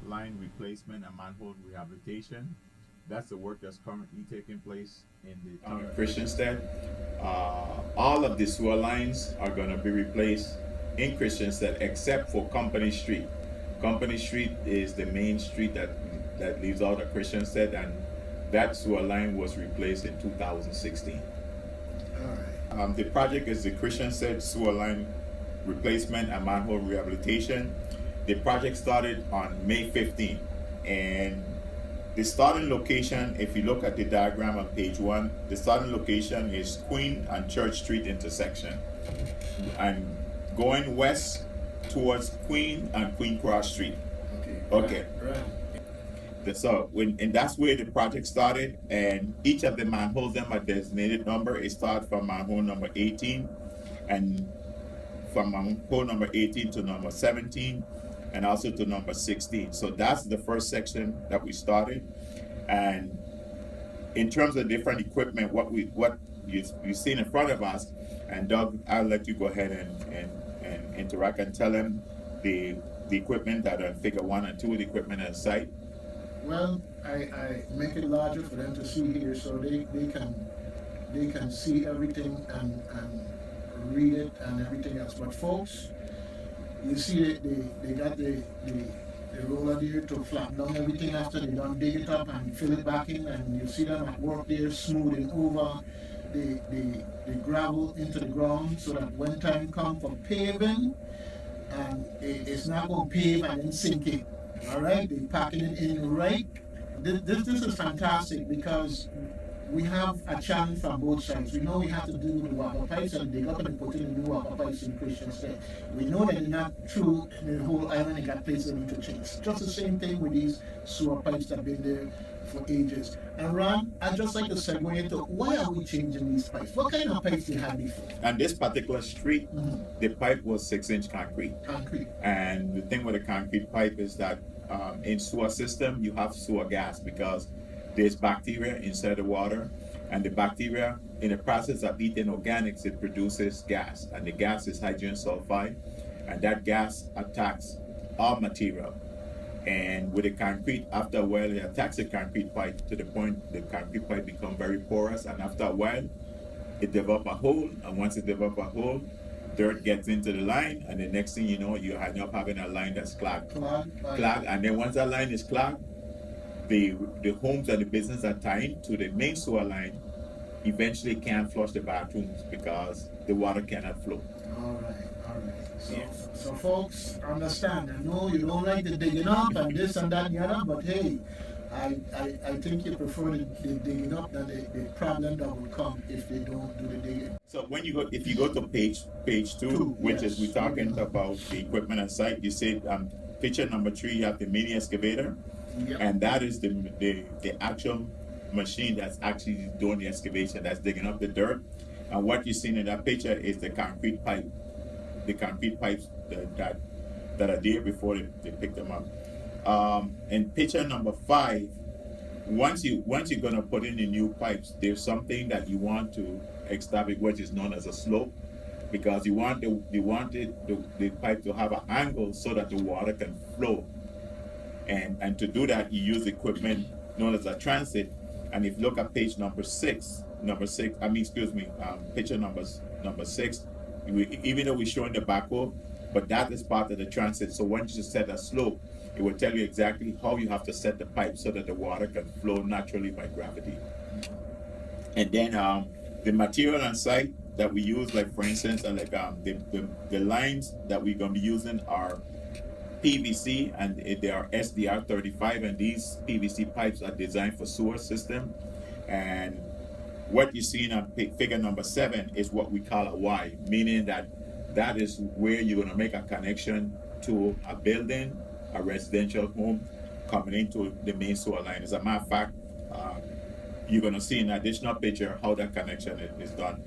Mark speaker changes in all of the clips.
Speaker 1: line replacement and manhole rehabilitation. That's the work that's currently taking place in the town of Christiansted. All of the sewer lines are going to be replaced in Christiansted except for Company Street. Company Street is the main street that leaves out of Christiansted, and that sewer line was replaced in 2016.
Speaker 2: All right.
Speaker 1: The project is the Christiansted sewer line replacement and manhole rehabilitation. The project started on May 15th, and the starting location, if you look at the diagram on page 1, the starting location is Queen and Church Street intersection, and going west towards Queen and Queen Cross Street. Okay.
Speaker 2: Right.
Speaker 1: So and that's where the project started, and each of the manholes them a designated number. It starts from manhole number 18, and from manhole number 18 to number 17, and also to number 16. So that's the first section that we started. And in terms of different equipment, what you see in front of us, and Doug, I'll let you go ahead and interact and tell them the equipment that are in figure 1 and 2, the equipment at site.
Speaker 2: Well, I make it larger for them to see here, so they can see everything and read it and everything else. But folks, you see they got the roller there to flatten down everything after they done dig it up and fill it back in, and you see them at work there smoothing over the gravel into the ground so that when time comes for paving, and it's not going to pave and then sink it. All right, they're packing it in right. This is fantastic because we have a challenge from both sides. We know we have to do the water pipes and dig up and put in the new water pipes in Christiansted. We know that they're not through the whole island, they got places they need to change. Just the same thing with these sewer pipes that have been there for ages. And Ron, I'd just like to segue into why are we changing these pipes? What kind of pipes do you have before?
Speaker 1: On this particular street, the pipe was 6-inch concrete. And the thing with a concrete pipe is that in sewer system, you have sewer gas because there's bacteria inside the water, and the bacteria, in the process of eating organics, it produces gas, and the gas is hydrogen sulfide, and that gas attacks our material. And with the concrete, after a while, it attacks the concrete pipe to the point the concrete pipe becomes very porous, and after a while, it develops a hole, and once it develops a hole, dirt gets into the line, and the next thing you know, you end up having a line that's clogged. And then once that line is clogged, the homes and the business are tied to the main sewer line eventually can't flush the bathrooms because the water cannot flow.
Speaker 2: All right. So folks, understand. I know you don't like the digging up and this and that and the other, but hey, I think you prefer the digging up than the problem that will come if they don't do the digging.
Speaker 1: So if you go to page 2, which is we're talking about the equipment on site, you see picture number 3, you have the mini excavator.
Speaker 2: Yep.
Speaker 1: And that is the actual machine that's actually doing the excavation, that's digging up the dirt. And what you're seeing in that picture is the concrete pipe, the concrete pipes that are there before they pick them up. In picture number 5, once you're gonna put in the new pipes, there's something that you want to establish, which is known as a slope, because you want the pipe to have an angle so that the water can flow. And to do that, you use equipment known as a transit. And if you look at page number 6, picture number 6, even though we're showing the backhoe, but that is part of the transit. So once you set a slope, it will tell you exactly how you have to set the pipe so that the water can flow naturally by gravity. And then the material on site that we use, like for instance, the lines that we're going to be using are PVC, and they are SDR 35, and these PVC pipes are designed for sewer system. And what you see in figure number 7 is what we call a Y, meaning that is where you're going to make a connection to a building, a residential home, coming into the main sewer line. As a matter of fact, you're going to see in an additional picture how that connection is done.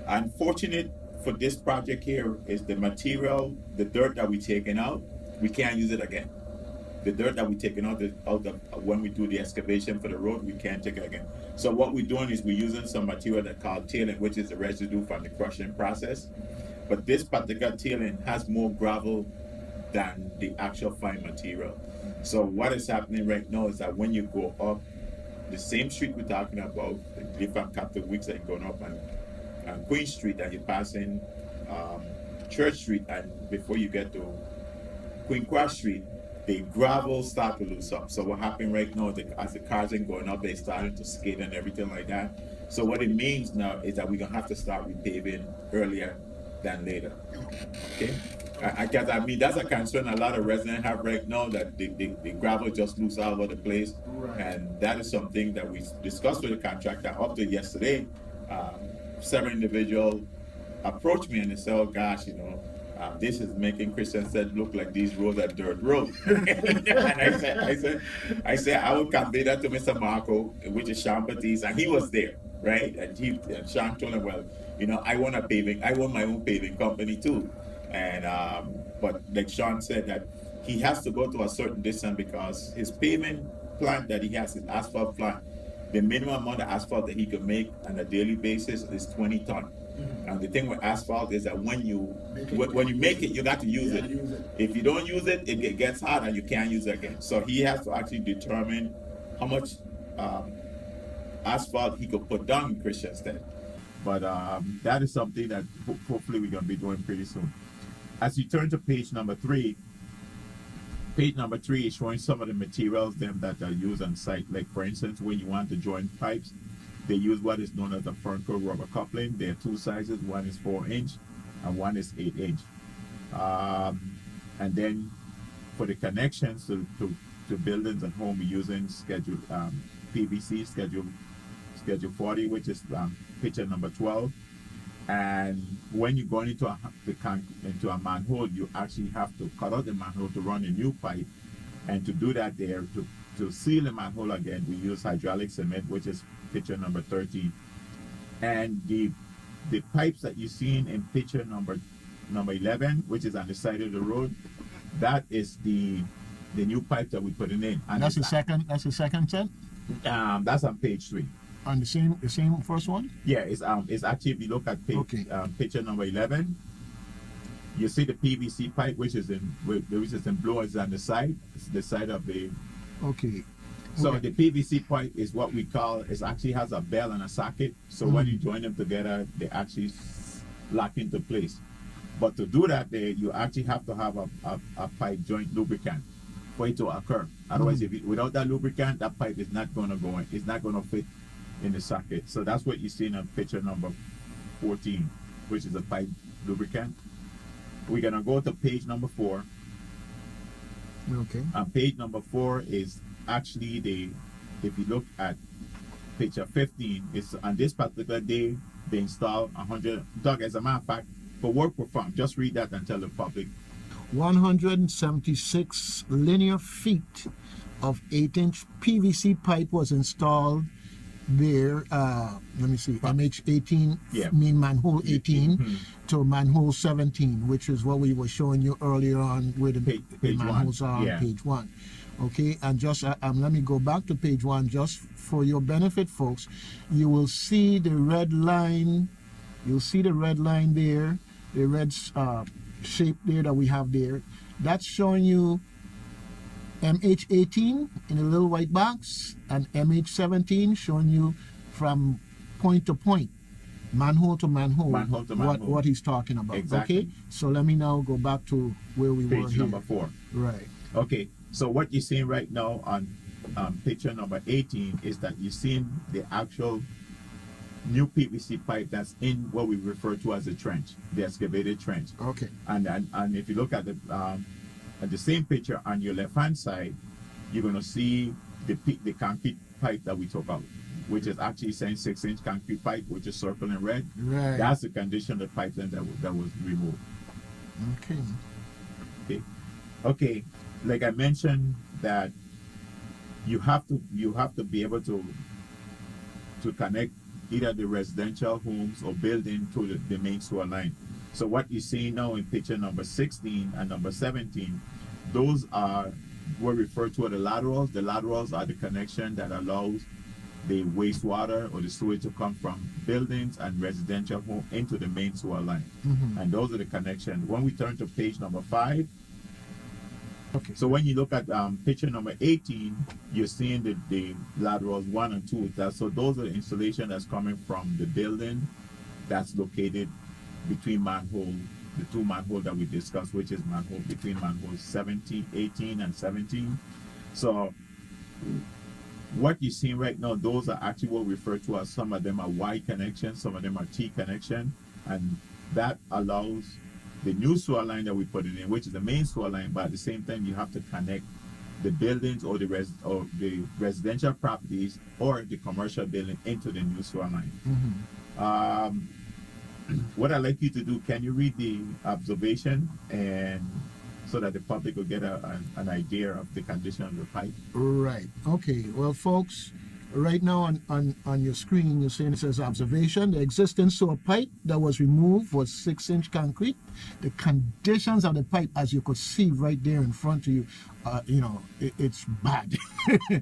Speaker 1: Unfortunate for this project here is the material, the dirt that we're taking out, we can't use it again. The dirt that we're taking out when we do the excavation for the road, we can't take it again. So what we're doing is we're using some material that's called tailing, which is the residue from the crushing process. But this particular tailing has more gravel than the actual fine material. So what is happening right now is that when you go up the same street we're talking about, if I'm Captain Weeks and going up on Queen Street and you're passing Church Street, and before you get to Queen Cross Street, the gravel start to loose up. So what happened right now, as the cars are going up, they're starting to skid and everything like that. So what it means now is that we're gonna have to start repaving earlier than later. Okay. Guess I mean that's a concern a lot of residents have right now, that the gravel just loose all over the place,
Speaker 2: Right.
Speaker 1: and that is something that we discussed with the contractor up to yesterday. Several individuals approached me and they said, "Oh gosh, this is making Christiansted look like these roads are dirt roads." And I said, I will convey that to Mr. Marco, which is Sean Batiste, and he was there, right? And Sean told him, well, I want my own paving company too. And but like Sean said, that he has to go to a certain distance because his paving plant that he has, his asphalt plant, the minimum amount of asphalt that he can make on a daily basis is 20 ton. And the thing with asphalt is that when you make it, you got to use it. If you don't use it, it gets hot and you can't use it again. So he has to actually determine how much asphalt he could put down in Christiansted. But that is something that hopefully we're going to be doing pretty soon. As you turn to page number 3 is showing some of the materials that are used on site. Like for instance, when you want to join pipes, they use what is known as a Fernco rubber coupling. There are two sizes. One is 4-inch and one is 8-inch. And then for the connections to buildings and home, we're using schedule PVC schedule 40, which is picture number 12. And when you go into a manhole, you actually have to cut out the manhole to run a new pipe. And to do that, to seal the manhole again, we use hydraulic cement, which is picture number 13. And the pipes that you seen in picture number 11, which is on the side of the road, that is the new pipe that we put in. And
Speaker 2: that's the second set?
Speaker 1: That's on page 3.
Speaker 2: On the same first one?
Speaker 1: Yeah, it's actually, if you look at picture number 11, you see the PVC pipe, which is in blue, is on the side. It's the side of the.
Speaker 2: Okay.
Speaker 1: So the PVC pipe is what we call. It actually has a bell and a socket. So when you join them together, they actually lock into place. But to do that, you actually have to have a pipe joint lubricant for it to occur. Otherwise, without that lubricant, that pipe is not going to go in. It's not going to fit in the socket. So that's what you see in picture number 14, which is a pipe lubricant. We're going to go to page number 4.
Speaker 2: Okay.
Speaker 1: And page number 4 is actually if you look at picture 15, it's on this particular day, they install 100, Doug, as a matter of fact, for work performed, just read that and tell the public.
Speaker 2: 176 linear feet of 8-inch PVC pipe was installed there. Let me see, MH18, manhole 18 to manhole 17, which is what we were showing you earlier on, where the
Speaker 1: page
Speaker 2: manholes
Speaker 1: 1.
Speaker 2: are on page 1. Okay, and just let me go back to page 1 just for your benefit, folks. You will see the red line. You'll see the red line there, the red shape there that we have there. That's showing you MH18 in a little white box, and MH17 showing you from point to point, manhole to manhole, what he's talking about.
Speaker 1: Exactly.
Speaker 2: Okay, so let me now go back to where we were
Speaker 1: Page
Speaker 2: here.
Speaker 1: number 4.
Speaker 2: Right.
Speaker 1: Okay, so what you're seeing right now on picture number 18 is that you're seeing the actual new PVC pipe that's in what we refer to as a trench, the excavated trench.
Speaker 2: Okay.
Speaker 1: And if you look at the same picture on your left-hand side, you're going to see the concrete pipe that we took out, which is actually saying 6-inch concrete pipe, which is circling red.
Speaker 2: Right.
Speaker 1: That's the condition of the pipeline that was removed. Okay. Like I mentioned, that you have to be able to connect either the residential homes or building to the main sewer line. So what you see now in picture number 16 and number 17, those are what we refer to as the laterals. The laterals are the connection that allows the wastewater or the sewage to come from buildings and residential home into the main sewer line. And those are the connections. When we turn to page number 5,
Speaker 2: Okay.
Speaker 1: So when you look at picture number 18, you're seeing the laterals 1 and 2. So those are the installation that's coming from the building that's located between manhole, the two manhole that we discussed, which is manhole between manhole 18 and 17. So what you're seeing right now, those are actually what we refer to as, some of them are Y connection, some of them are T connection, and that allows the new sewer line that we put in, which is the main sewer line, but at the same time you have to connect the buildings or the residential properties or the commercial building into the new sewer line.
Speaker 2: Mm-hmm.
Speaker 1: What I'd like you to do, can you read the observation, and so that the public will get an idea of the condition of the pipe?
Speaker 2: Right. Okay. Well, folks, right now on your screen, you're seeing it says observation. The existing sewer pipe that was removed was 6-inch concrete. The conditions of the pipe, as you could see right there in front of you, it's bad.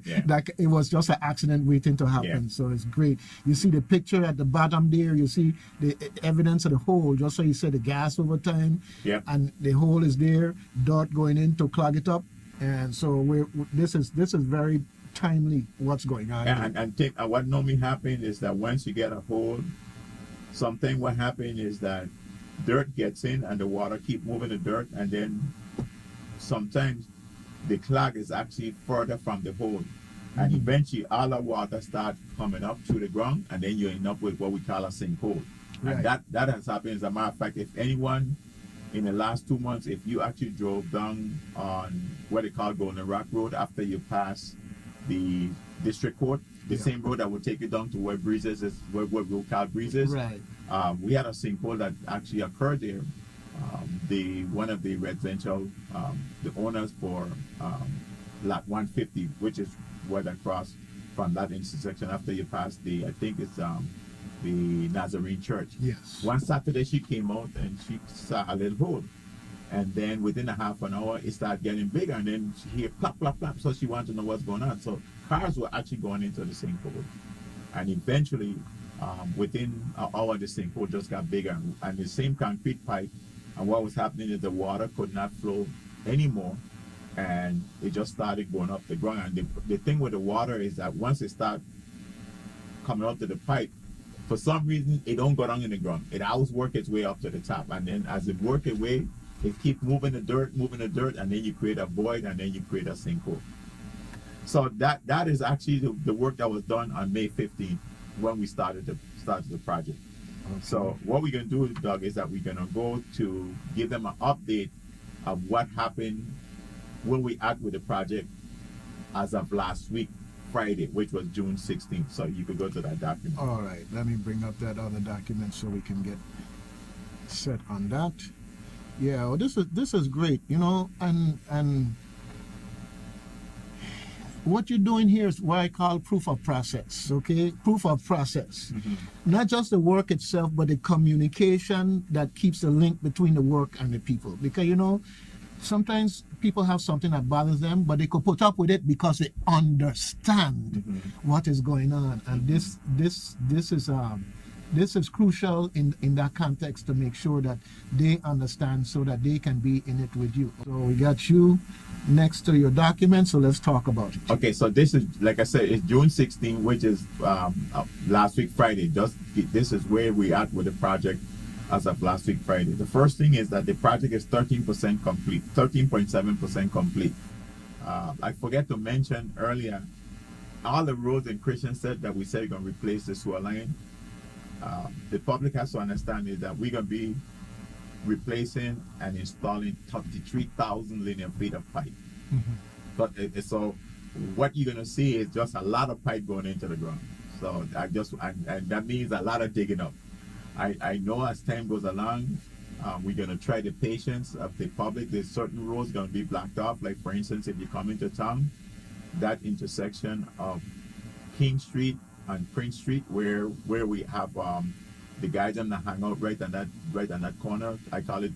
Speaker 1: Yeah.
Speaker 2: Like it was just an accident waiting to happen.
Speaker 1: Yeah.
Speaker 2: So it's great. You see the picture at the bottom there. You see the evidence of the hole. Just so you said, the gas over time.
Speaker 1: Yeah.
Speaker 2: And the hole is there. Dirt going in to clog it up. And so this is very timely what's going on.
Speaker 1: And what normally happens is that once you get a hole, something what happens is that dirt gets in and the water keep moving the dirt, and then sometimes the clog is actually further from the hole, and eventually all the water starts coming up through the ground, and then you end up with what we call a sinkhole.
Speaker 2: Right.
Speaker 1: And that has happened. As a matter of fact, if anyone in the last 2 months, if you actually drove down on what they call Golden Rock Road after you pass the district court, the same road that will take you down to where Breezes is, where we'll call Breezes.
Speaker 2: Right.
Speaker 1: We had a sinkhole that actually occurred there. One of the residential, the owners for lot 150, which is right across from that intersection after you pass I think it's the Nazarene Church.
Speaker 2: Yes.
Speaker 1: One Saturday she came out and she saw a little hole. And then within a half an hour, it started getting bigger, and then she heard plop, plop, plop. So she wanted to know what's going on. So cars were actually going into the sinkhole. And eventually, within an hour, the sinkhole just got bigger. And the same concrete pipe, and what was happening is the water could not flow anymore. And it just started going up the ground. And the thing with the water is that once it starts coming up to the pipe, for some reason, it don't go down in the ground. It always works its way up to the top. And then as it works its way, it keeps moving the dirt, and then you create a void, and then you create a sinkhole. So that is actually the work that was done on May 15th when we started the project. Okay. So what we're going to do, Doug, is that we're going to go to give them an update of what happened when we act with the project as of last week, Friday, which was June 16th. So you could go to that document.
Speaker 2: All right. Let me bring up that other document so we can get set on that. Yeah, well, this is great, and what you're doing here is what I call proof of process, okay? Proof of process. Mm-hmm. Not just the work itself, but the communication that keeps the link between the work and the people. Because, sometimes people have something that bothers them, but they could put up with it because they understand what is going on. And this is crucial in that context, to make sure that they understand so that they can be in it with you. So we got you next to your document, so let's talk about it.
Speaker 1: Okay, so this is, like I said, it's June 16th, which is last week Friday. This is where we at with the project as of last week Friday. The first thing is that the project is 13% complete, 13.7% complete. I forget to mention earlier, all the roads in Christiansted that we said we're going to replace the sewer line, the public has to understand is that we're going to be replacing and installing 33,000 linear feet of pipe. Mm-hmm. But so what you're going to see is just a lot of pipe going into the ground. So and that means a lot of digging up. I know as time goes along, we're going to try the patience of the public. There's certain roads going to be blocked off. Like for instance, if you come into town, that intersection of King Street and Prince Street, where we have the guys on the hangout right on that corner. I call it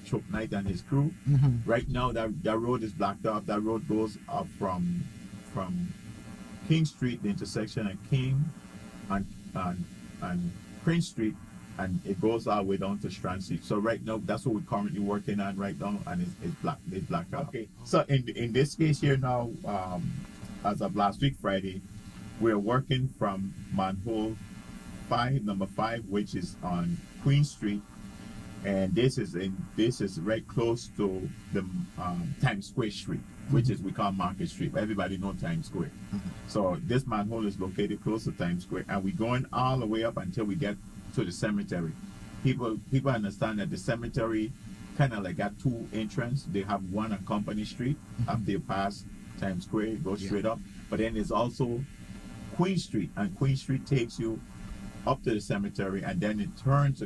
Speaker 1: Choke Knight and his crew. Mm-hmm. Right now that road is blocked off. That road goes up from King Street, the intersection of King and Prince Street, and it goes all the way down to Strand. So right now, that's what we're currently working on right now, and it's black. It's black out. Okay. So in this case here now, as of last week Friday, we're working from manhole number 5, which is on Queen Street, and this is right close to the Times Square Street, which is we call Market Street. Everybody know Times Square. So this manhole is located close to Times Square, and we're going all the way up until we get to the cemetery. People understand that the cemetery kind of like got 2 entrances. They have one on Company Street after you pass Times Square, go straight up. But then there's also Queen Street, and Queen Street takes you up to the cemetery, and then it turns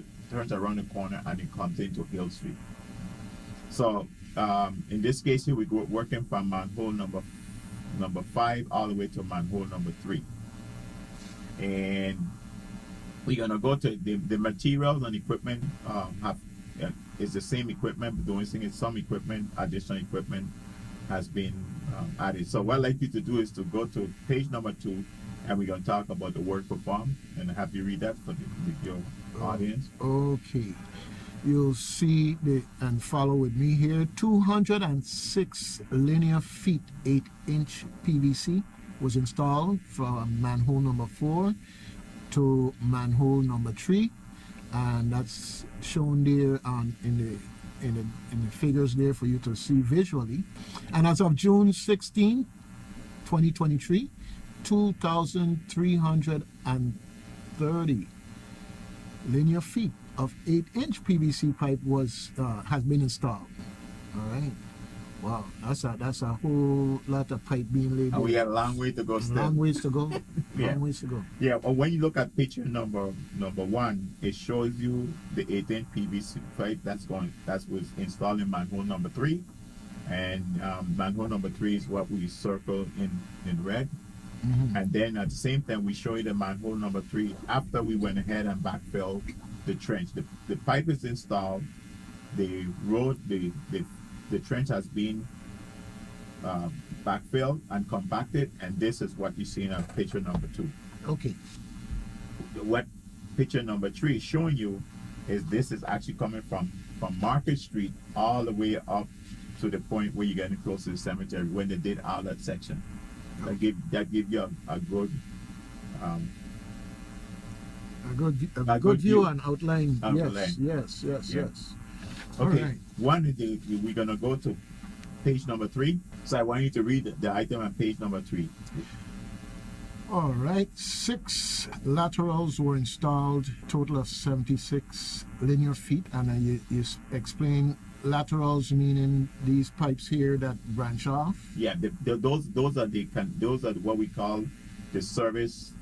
Speaker 1: around the corner and it comes into Hill Street. So in this case here, we're working from manhole number 5 all the way to manhole number 3, and we're gonna go to the materials and equipment. It's the same equipment, but the only thing is some additional equipment has been added. So what I'd like you to do is to go to page number 2, and we're going to talk about the work performed, and have you read that for your audience.
Speaker 2: Okay. You'll see and follow with me here. 206 linear feet 8-inch PVC was installed from manhole number 4 to manhole number 3, and that's shown there in the figures there for you to see visually. And as of June 16, 2023, 2,330 linear feet of 8-inch PVC pipe has been installed. All right. Wow, that's a whole lot of pipe being laid.
Speaker 1: And we got a long way to go still.
Speaker 2: Long ways to go.
Speaker 1: Yeah.
Speaker 2: Long ways to go.
Speaker 1: Yeah, but when you look at picture number 1, it shows you the 8-inch PVC pipe that was installed in manhole number 3, and manhole number 3 is what we circle in red. And then at the same time, we show you the manhole number 3 after we went ahead and backfilled the trench. The pipe is installed, the trench has been backfilled and compacted, and this is what you see in picture number 2.
Speaker 2: Okay.
Speaker 1: What picture number 3 is showing you is this is actually coming from Market Street all the way up to the point where you're getting close to the cemetery when they did all that section. That give you a good
Speaker 2: view and outline. Yes.
Speaker 1: Okay.
Speaker 2: Right.
Speaker 1: We're gonna go to page number 3. So I want you to read the item on page number 3.
Speaker 2: All right. 6 laterals were installed, total of 76 linear feet, and you explain laterals meaning these pipes here that branch off.
Speaker 1: Yeah, those are what we call the service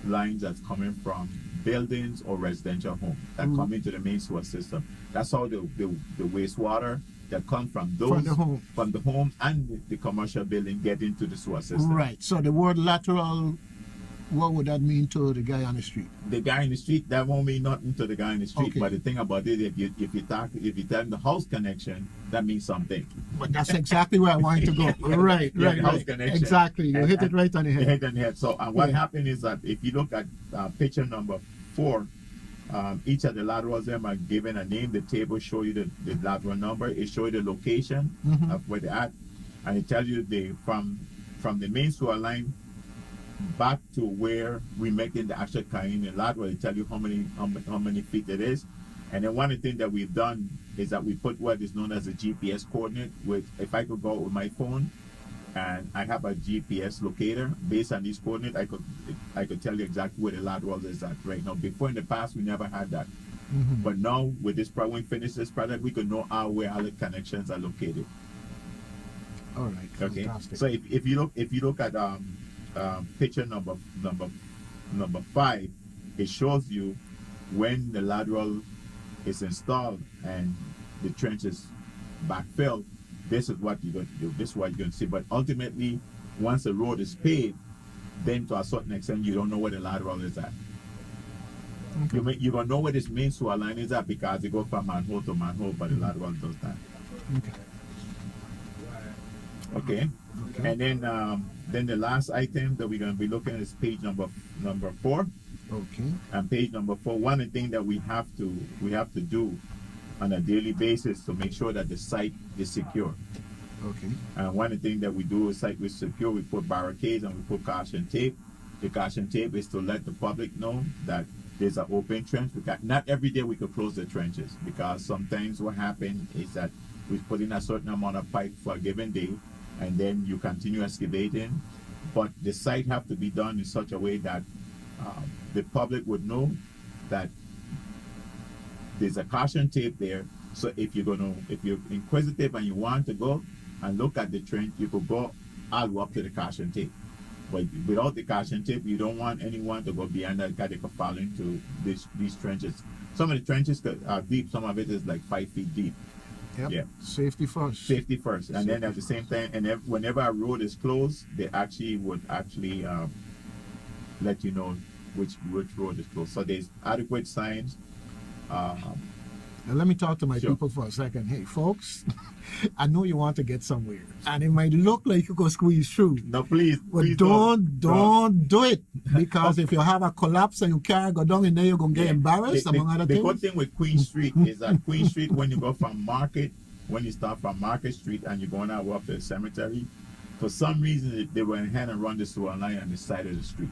Speaker 1: lines that's coming from buildings or residential homes that come into the main sewer system. That's how the wastewater that comes from the homes and the commercial building get into the sewer system.
Speaker 2: Right. So the word lateral, what would that mean to the guy on the street?
Speaker 1: The guy in the street, that won't mean nothing to the guy in the street. Okay. But the thing about it, if you tell him the house connection, that means something.
Speaker 2: But that's exactly where I wanted to go. Right.
Speaker 1: House connection.
Speaker 2: Exactly. You hit it right on the head.
Speaker 1: You hit it on the head. So what happened is that if you look at picture number 4, each of the laterals them are given a name. The table show you the lateral number. It show you the location of where they're at, and it tells you from the main sewer line back to where we making the actual carrying the lateral. It tell you how many feet it is. And then one of the things that we've done is that we put what is known as a GPS coordinate. With if I could go with my phone and I have a GPS locator based on these coordinates, I could tell you exactly where the lateral is at right now. Before in the past we never had that, but now with this when we finish this project, we could know where all the connections are located.
Speaker 2: All right.
Speaker 1: Okay.
Speaker 2: Fantastic.
Speaker 1: So if you look at picture number 5, it shows you when the lateral is installed and the trench is backfilled. This is what you're going to do. This is what you're going to see. But ultimately, once the road is paved, then to a certain extent, you don't know where the lateral is at. Okay. You're going to know where this main sewer line is at because it goes from manhole to manhole, but the lateral does that. Okay. And then the last item that we're going to be looking at is page number 4.
Speaker 2: Okay.
Speaker 1: And page number 4, one of the things that we have to do on a daily basis to make sure that the site is secure.
Speaker 2: Okay.
Speaker 1: And one of the things that we do is site is secure. We put barricades and we put caution tape. The caution tape is to let the public know that there's an open trench. Not every day we could close the trenches, because sometimes what happens is that we put in a certain amount of pipe for a given day, and then you continue excavating. But the site have to be done in such a way that the public would know that there's a caution tape there. So if you're inquisitive and you want to go and look at the trench, you could go all the way up to the caution tape. But without the caution tape, you don't want anyone to go beyond that, because they could fall into these trenches. Some of the trenches are deep. Some of it is like 5 feet deep.
Speaker 2: Yep.
Speaker 1: Yeah.
Speaker 2: Safety first.
Speaker 1: Safety first. And then at the same time, and whenever a road is closed, they would let you know which road is closed. So there's adequate signs.
Speaker 2: Now let me talk to my
Speaker 1: Sure.
Speaker 2: people for a second. Hey, folks, I know you want to get somewhere, and it might look like you go squeeze through.
Speaker 1: No, please.
Speaker 2: But
Speaker 1: please
Speaker 2: don't do it, because if you have a collapse and you can't go down in there, you're going to get embarrassed, among other
Speaker 1: The
Speaker 2: things.
Speaker 1: good thing with Queen Street is that Queen Street, when you go from Market, when you start from Market Street and you're going out up to the cemetery, for some reason they went ahead and run the sewer line on the side of the street.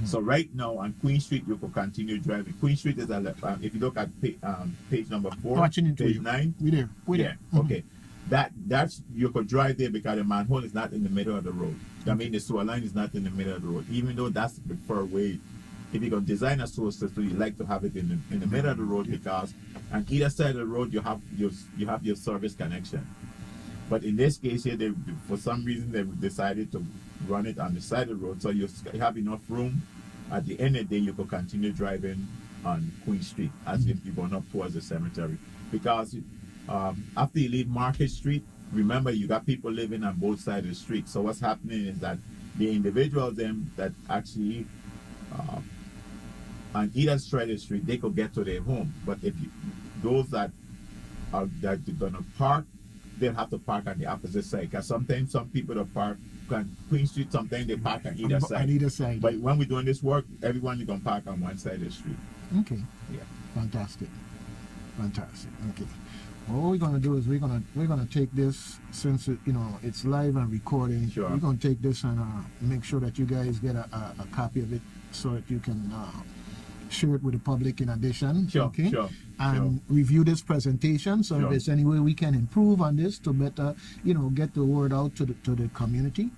Speaker 1: So right now on Queen Street, you can continue driving. Queen Street is if you look at page number 4,
Speaker 2: Watching into
Speaker 1: page
Speaker 2: you.
Speaker 1: 9.
Speaker 2: We there.
Speaker 1: Okay. That's you could drive there because the manhole is not in the middle of the road. I mean, the sewer line is not in the middle of the road, even though that's the preferred way. If you're going to design a sewer system, you like to have it in the middle of the road, because on either side of the road you have your service connection. But in this case here, for some reason they decided to run it on the side of the road, so you have enough room. At the end of the day, you could continue driving on Queen Street as if you're going up towards the cemetery. Because after you leave Market Street, remember you got people living on both sides of the street. So what's happening is that the individuals that actually on either side of the street, they could get to their home. But if those that are going to park, they'll have to park on the opposite side, because sometimes some people that park on Queen Street, sometimes they park on either side.
Speaker 2: On either side.
Speaker 1: But when we're doing this work, everyone is going to park on one side of the street.
Speaker 2: Okay.
Speaker 1: Yeah.
Speaker 2: Fantastic. Okay. What we're gonna do is we're gonna take this, since it's live and recording.
Speaker 1: Sure.
Speaker 2: We're gonna take this and make sure that you guys get a copy of it, so that you can share it with the public in addition.
Speaker 1: Sure.
Speaker 2: Okay.
Speaker 1: Sure.
Speaker 2: And review this presentation. So
Speaker 1: Sure.
Speaker 2: if there's any way we can improve on this to better, get the word out to the community,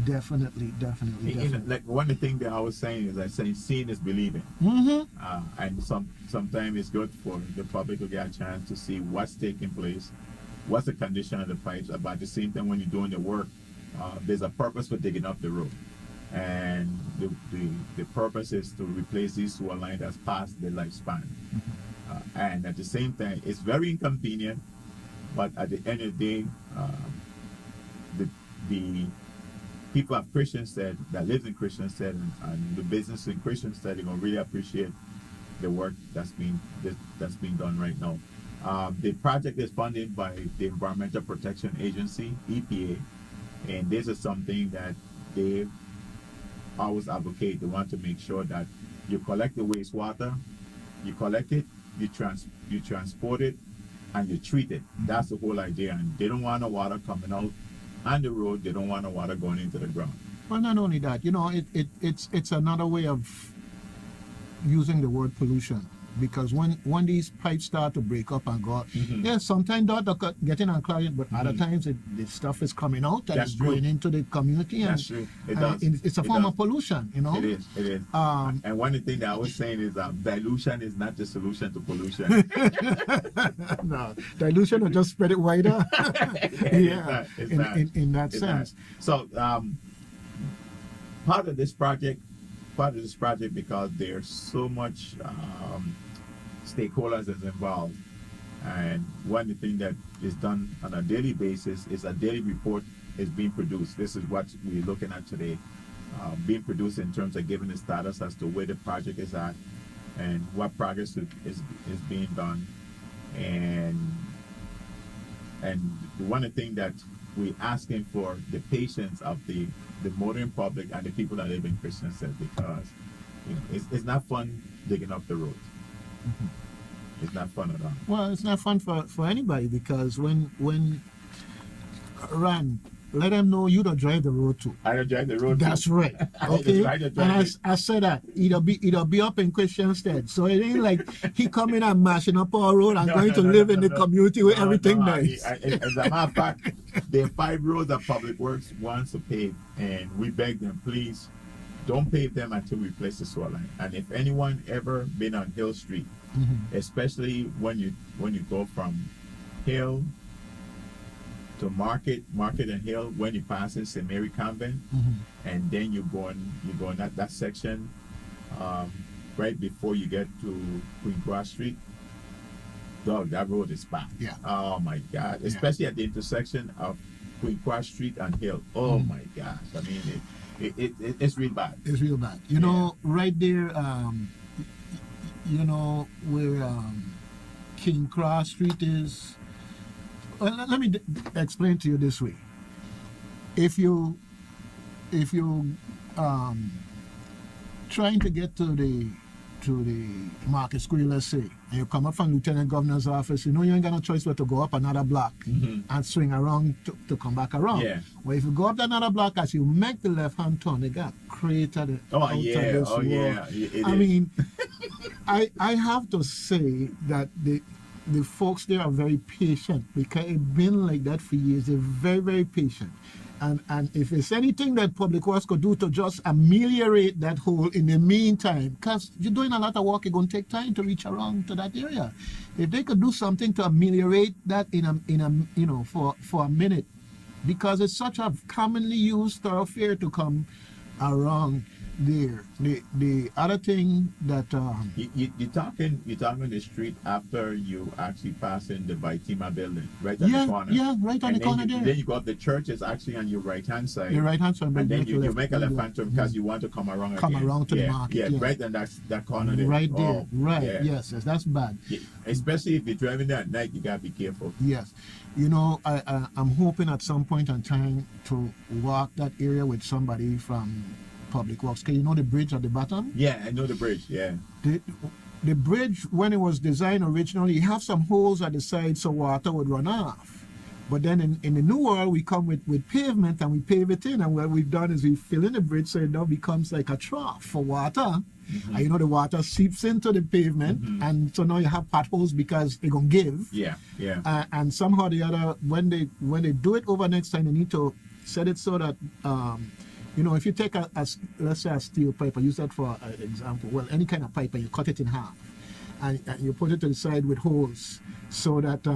Speaker 2: definitely.
Speaker 1: Like one of the things that I was saying is, I say seeing is believing. And sometimes it's good for the public to get a chance to see what's taking place, what's the condition of the pipes. But at the same time, when you're doing the work, there's a purpose for digging up the road, and the purpose is to replace these sewer lines that's past their lifespan. And at the same time, it's very inconvenient, but at the end of the day, the people of Christiansted that lives in Christiansted and the business in Christiansted, they're gonna really appreciate the work that's being done right now. The project is funded by the Environmental Protection Agency, EPA, and this is something that they always advocate. They want to make sure that you collect the wastewater, you collect it, you transport it, and you treat it. That's the whole idea. And they don't want the water coming out on the road. They don't want the water going into the ground.
Speaker 2: Well, not only that, it's another way of using the word pollution, because when these pipes start to break up and go out, sometimes they're getting unclogged, but other times the stuff is coming out and it's going into the community.
Speaker 1: That's
Speaker 2: and,
Speaker 1: true. It does.
Speaker 2: It's a form of pollution,
Speaker 1: It is. And one of the things that I was saying is that dilution is not the solution to pollution.
Speaker 2: No, dilution will just spread it wider. In that sense.
Speaker 1: So part of this project, because there's so much stakeholders is involved, and one of the things that is done on a daily basis is a daily report is being produced. This is what we're looking at today, being produced in terms of giving the status as to where the project is at and what progress is being done. And one of the things that we're asking for the patience of the motoring public and the people that live in Christiansted, because You know, it's not fun digging up the roads. It's not fun at all.
Speaker 2: Well, it's not fun for anybody, because when Ran, let them know you don't drive the road too.
Speaker 1: I don't drive the road.
Speaker 2: That's
Speaker 1: too.
Speaker 2: right. Okay. And I said that it'll be up in Christiansted, so it ain't like he coming and mashing up our road and going to live in the community with everything nice.
Speaker 1: As a matter of fact, there are 5 roads that Public Works wants to pave, and we beg them, please don't pave them until we place the sewer line. And if anyone ever been on Hill Street, especially when you go from Hill to Market and Hill, when you pass in St. Mary Convent, and then you go on that section right before you get to Queen Cross Street. Dog, that road is bad.
Speaker 2: Yeah.
Speaker 1: Oh my God. Especially at the intersection of Queen Cross Street and Hill. Oh my gosh. I mean, it's real bad.
Speaker 2: It's real bad. You know, right there, you know, where King Cross Street is. Well, let me explain to you this way. If you trying to get to the Market Square, let's say, and you come up from Lieutenant Governor's office, you know you ain't got no choice but to go up another block and swing around to come back around.
Speaker 1: Yeah.
Speaker 2: Well, if you go up another block, as you make the left-hand turn, they got cratered out of this wall. I mean, I have to say that the folks there are very patient, because it's been like that for years. They're very, very patient. And if it's anything that Public Works could do to just ameliorate that hole in the meantime, because you're doing a lot of work, it's going to take time to reach around to that area. If they could do something to ameliorate that in a you know, for a minute, because it's such a commonly used thoroughfare to come around there. The other thing that
Speaker 1: you're talking the street after you actually pass in the VIWMA building, right on the corner.
Speaker 2: Yeah, right on the corner there.
Speaker 1: Then you go up, the church is actually on your right hand side.
Speaker 2: Your right hand side,
Speaker 1: and then you make a left hand turn because you want to come around.
Speaker 2: Come
Speaker 1: again.
Speaker 2: around to the market.
Speaker 1: Yeah, right on that corner there.
Speaker 2: Right there.
Speaker 1: Oh,
Speaker 2: right.
Speaker 1: Yeah.
Speaker 2: Yes, that's bad.
Speaker 1: Yeah. Especially if you're driving there at night, you gotta be careful.
Speaker 2: Yes. You know, I'm hoping at some point in time to walk that area with somebody from Public Works. Can you know the bridge at the bottom?
Speaker 1: Yeah, I know the bridge. Yeah.
Speaker 2: The bridge, when it was designed originally, you have some holes at the side so water would run off. But then in the new world, we come with pavement and we pave it in. And what we've done is we fill in the bridge so it now becomes like a trough for water. And you know, the water seeps into the pavement. And so now you have potholes because they're going to give.
Speaker 1: Yeah, yeah.
Speaker 2: And somehow or the other, when they do it over next time, they need to set it so that you know, if you take let's say a steel pipe, I use that for an example, well, any kind of pipe, and you cut it in half, and you put it to the side with holes, so that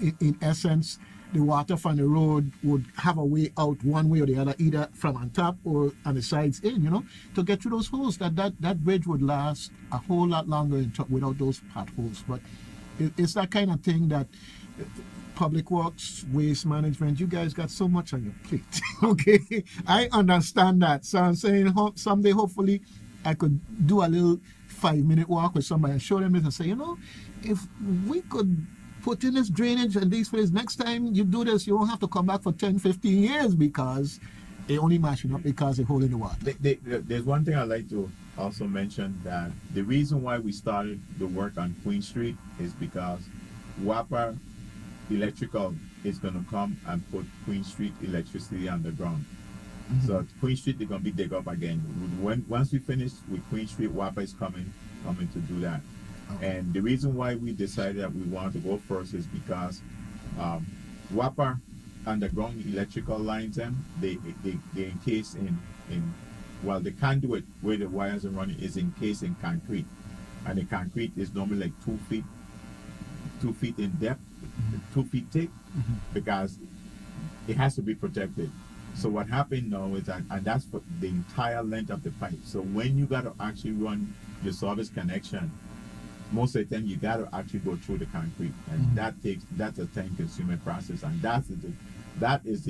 Speaker 2: in essence, the water from the road would have a way out one way or the other, either from on top or on the sides in, you know, to get through those holes. That bridge would last a whole lot longer without those potholes. But it's that kind of thing that Public Works, Waste Management, you guys got so much on your plate. Okay, I understand that. So I'm saying someday, hopefully, I could do a little 5-minute walk with somebody and show them this and say, you know, if we could put in this drainage and these places, next time you do this, you won't have to come back for 10, 15 years because they only mashing up because they're holding the water.
Speaker 1: There's one thing I'd like to also mention, that the reason why we started the work on Queen Street is because WAPA Electrical is going to come and put Queen Street electricity underground. So Queen Street, they're going to be dig up again. Once we finish with Queen Street, WAPA is coming to do that. And the reason why we decided that we wanted to go first is because WAPA underground electrical lines, they encase in well, the conduit where the wires are running is encased in concrete, and the concrete is normally like 2 feet in depth, 2 feet thick, because it has to be protected. So what happened now is that, and that's for the entire length of the pipe. So when you got to actually run your service connection, most of the time you got to actually go through the concrete, and that's a time-consuming process, and that is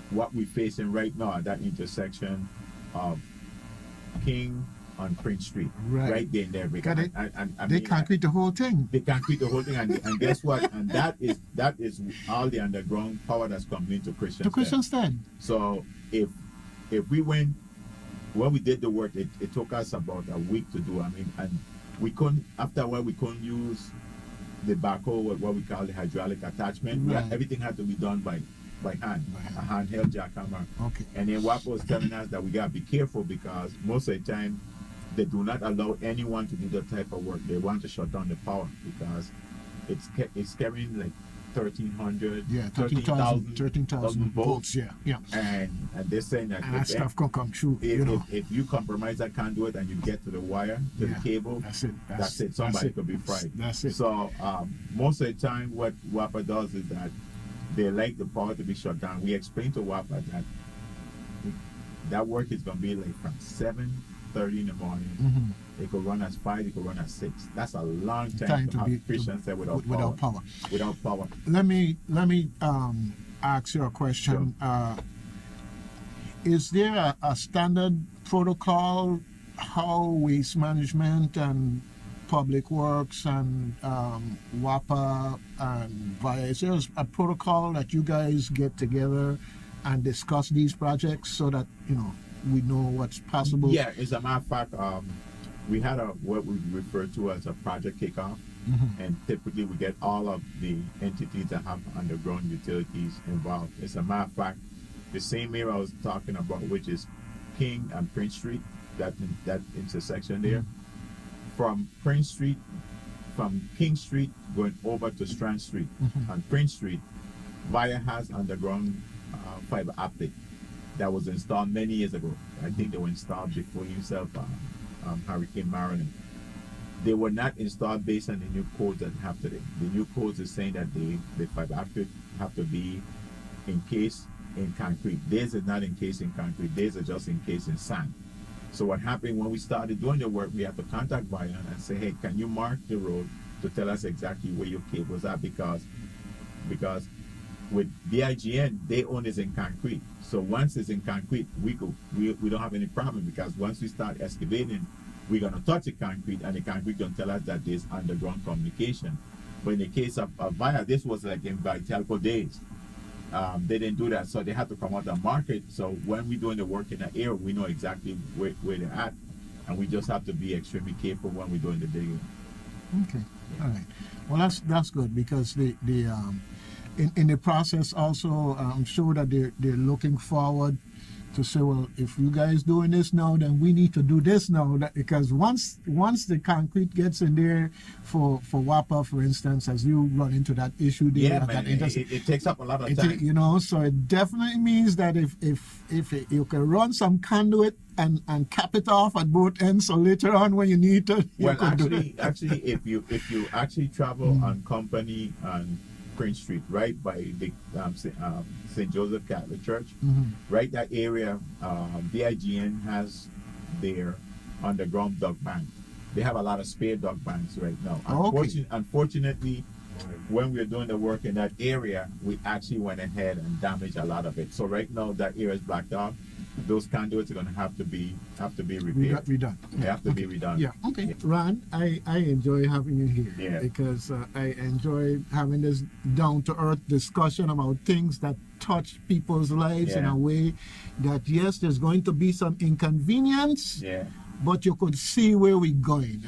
Speaker 1: what we're facing right now at that intersection of King on Prince Street, right there in there.
Speaker 2: They concrete the whole thing.
Speaker 1: They concrete the whole thing, and guess what? And that is all the underground power that's coming into Christiansted.
Speaker 2: To Christiansted.
Speaker 1: So if we went when we did the work, it took us about a week to do. I mean, and we couldn't, after a while, we couldn't use the backhoe, what we call the hydraulic attachment.
Speaker 2: Right.
Speaker 1: Everything had to be done by hand, a handheld jackhammer.
Speaker 2: Okay.
Speaker 1: And then WAPA was telling us that we got to be careful because most of the time, they do not allow anyone to do that type of work. They want to shut down the power because it's carrying like 1,300, 13,000 volts.
Speaker 2: Yeah.
Speaker 1: And they're saying that,
Speaker 2: and that stuff can come true.
Speaker 1: If you compromise that conduit and you get to the wire, to the cable, that's it. Somebody could be fried.
Speaker 2: That's it.
Speaker 1: So most of the time, what WAPA does is that they like the power to be shut down. We explain to WAPA that work is going to be like from 7:30 in the morning.
Speaker 2: Mm-hmm.
Speaker 1: It could run as 5, it could run as 6. That's a long time to have Christiansted without power. Without power.
Speaker 2: Let me ask you a question.
Speaker 1: Sure.
Speaker 2: Is there a standard protocol how waste management and public works and WAPA and VIA, is there a protocol that you guys get together and discuss these projects so that we know what's possible?
Speaker 1: Yeah, as a matter of fact, we had what we refer to as a project kickoff, and typically we get all of the entities that have underground utilities involved. As a matter of fact, the same area I was talking about, which is King and Prince Street, that intersection there, from Prince Street, from King Street going over to Strand Street and Prince Street, VIA has underground fiber optic that was installed many years ago. I think they were installed before himself, Hurricane Marilyn. They were not installed based on the new codes that we have today. The new codes is saying that the fiber optic have to be encased in concrete. Theirs is not encased in concrete. Theirs are just encased in sand. So what happened when we started doing the work, we had to contact VIA and say, hey, can you mark the road to tell us exactly where your cables are? Because with VIGN, they own this in concrete. So once it's in concrete, we don't have any problem, because once we start excavating, we're going to touch the concrete, and the concrete going to tell us that there's underground communication. But in the case of VIA, this was like in Telco days. They didn't do that, so they had to come out and mark it. So when we're doing the work in the area, we know exactly where they're at, and we just have to be extremely careful when we're doing the digging.
Speaker 2: Okay, all right. Well, that's good, because in the process also, I'm sure that they're looking forward to say, well, if you guys doing this now, then we need to do this now, because once the concrete gets in there for WAPA, for instance, as you run into that issue there,
Speaker 1: yeah, man, it takes up a lot of time.
Speaker 2: So it definitely means that if you can run some conduit and cap it off at both ends, so later on when you need to,
Speaker 1: actually, if you actually travel on Company and Prince Street, right by the St. Joseph Catholic Church, right that area, VIGN has their underground dug bank. They have a lot of spare dug banks right now. Unfortunately, when we were doing the work in that area, we actually went ahead and damaged a lot of it. So right now that area is blacked out. Those conduits are going to have to be repaired.
Speaker 2: Redone.
Speaker 1: They have to be redone.
Speaker 2: Yeah. Okay. Yeah. Ron, I enjoy having you here, because I enjoy having this down-to-earth discussion about things that touch people's lives in a way that, yes, there's going to be some inconvenience, but you could see where we're going.